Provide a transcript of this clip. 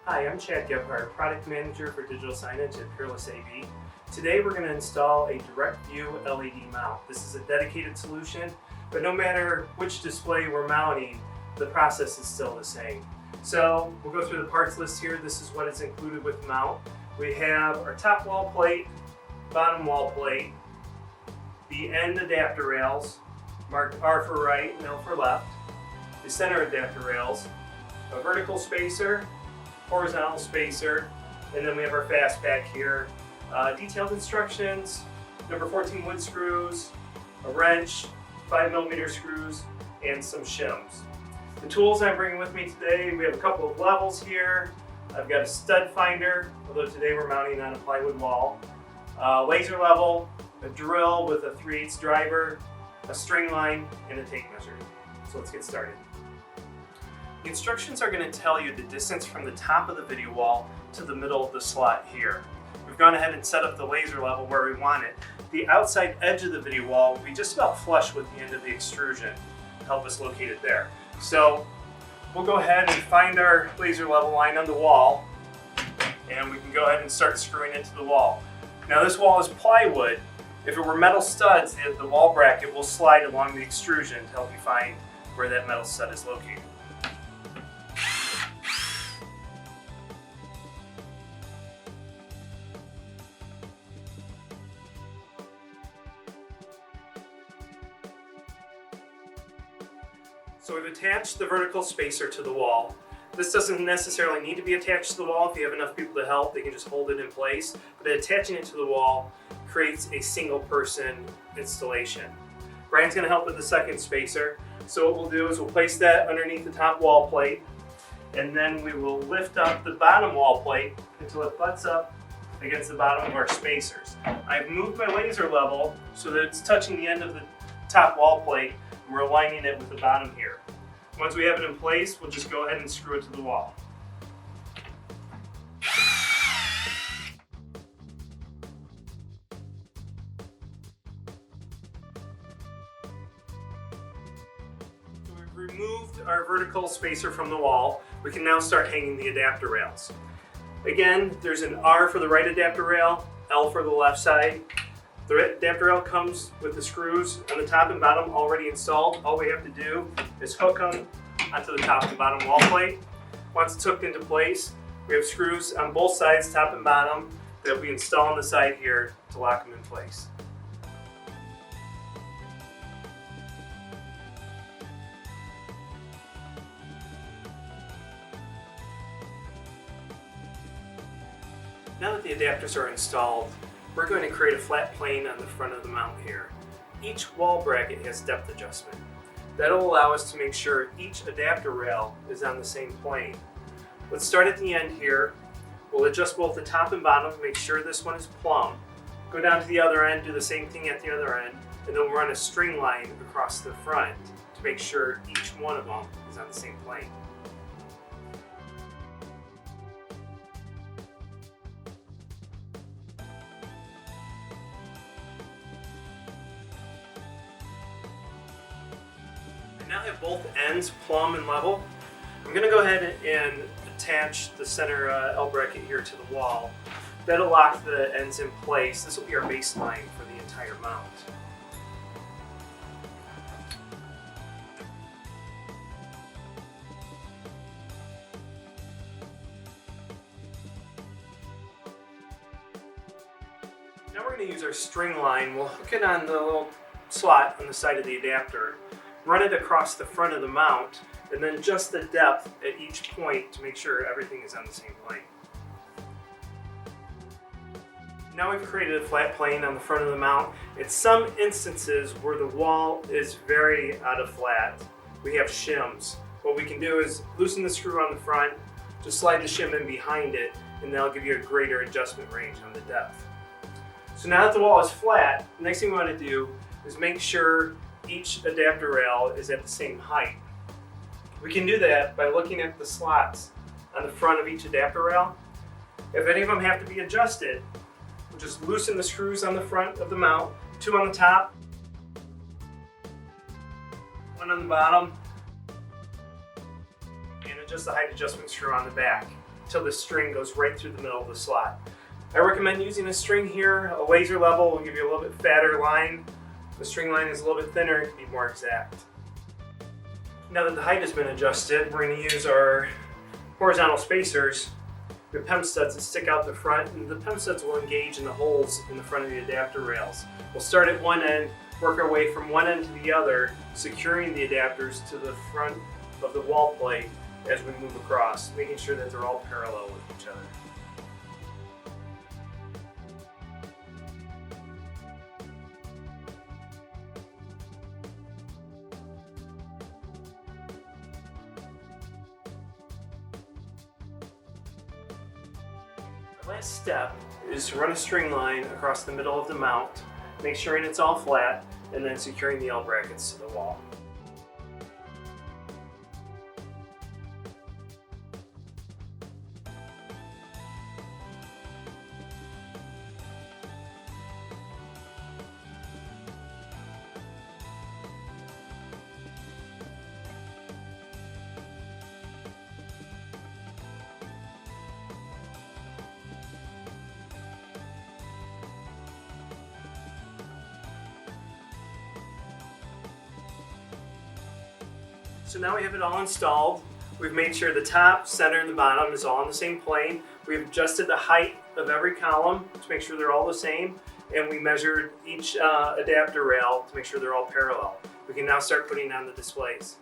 Hi, I'm Chad Gebhardt, Product Manager for Digital Signage at Peerless AV. Today we're going to install a direct view LED mount. This is a dedicated solution, but no matter which display we're mounting, the process is still the same. So we'll go through the parts list here. This is what is included with the mount. We have our top wall plate, bottom wall plate, the end adapter rails, marked R for right and L for left, the center adapter rails, a vertical spacer, horizontal spacer, and then we have our fast pack here. Detailed instructions, number 14 wood screws, a wrench, 5mm screws, and some shims. The tools I'm bringing with me today, we have a couple of levels here. I've got a stud finder, although today we're mounting on a plywood wall, laser level, a drill with a 3/8 driver, a string line, and a tape measure. So let's get started. The instructions are going to tell you the distance from the top of the video wall to the middle of the slot here. We've gone ahead and set up the laser level where we want it. The outside edge of the video wall will be just about flush with the end of the extrusion to help us locate it there. So we'll go ahead and find our laser level line on the wall, and we can go ahead and start screwing it to the wall. Now this wall is plywood. If it were metal studs, the wall bracket will slide along the extrusion to help you find where that metal stud is located. So we've attached the vertical spacer to the wall. This doesn't necessarily need to be attached to the wall. If you have enough people to help, they can just hold it in place. But attaching it to the wall creates a single person installation. Brian's going to help with the second spacer. So what we'll do is we'll place that underneath the top wall plate, and then we will lift up the bottom wall plate until it butts up against the bottom of our spacers. I've moved my laser level so that it's touching the end of the top wall plate. We're aligning it with the bottom here. Once we have it in place, we'll just go ahead and screw it to the wall. So we've removed our vertical spacer from the wall. We can now start hanging the adapter rails. Again, there's an R for the right adapter rail, L for the left side. The adapter rail comes with the screws on the top and bottom already installed. All we have to do is hook them onto the top and bottom wall plate. Once it's hooked into place, we have screws on both sides, top and bottom, that we install on the side here to lock them in place. Now that the adapters are installed, we're going to create a flat plane on the front of the mount here. Each wall bracket has depth adjustment. That'll allow us to make sure each adapter rail is on the same plane. Let's start at the end here. We'll adjust both the top and bottom, make sure this one is plumb. Go down to the other end, do the same thing at the other end, and then we'll run a string line across the front to make sure each one of them is on the same plane. Now I have both ends plumb and level. I'm going to go ahead and attach the center L bracket here to the wall. That'll lock the ends in place. This will be our baseline for the entire mount. Now we're going to use our string line. We'll hook it on the little slot on the side of the adapter. Run it across the front of the mount, and then adjust the depth at each point to make sure everything is on the same plane. Now we've created a flat plane on the front of the mount. In some instances where the wall is very out of flat, we have shims. What we can do is loosen the screw on the front, just slide the shim in behind it, and that'll give you a greater adjustment range on the depth. So now that the wall is flat, the next thing we want to do is make sure each adapter rail is at the same height. We can do that by looking at the slots on the front of each adapter rail. If any of them have to be adjusted, we'll just loosen the screws on the front of the mount, 2 on the top, 1 on the bottom, and adjust the height adjustment screw on the back. until the string goes right through the middle of the slot. I recommend using a string here. A laser level will give you a little bit fatter line. The string line is a little bit thinner, it can be more exact. Now that the height has been adjusted, we're going to use our horizontal spacers. We have PEM studs that stick out the front, and the PEM studs will engage in the holes in the front of the adapter rails. We'll start at one end, work our way from one end to the other, securing the adapters to the front of the wall plate as we move across, making sure that they're all parallel with each other. The last step is to run a string line across the middle of the mount, make sure it's all flat, and then securing the L brackets to the wall. So now we have it all installed. We've made sure the top, center, and the bottom is all on the same plane. We've adjusted the height of every column to make sure they're all the same, and we measured each adapter rail to make sure they're all parallel. We can now start putting on the displays.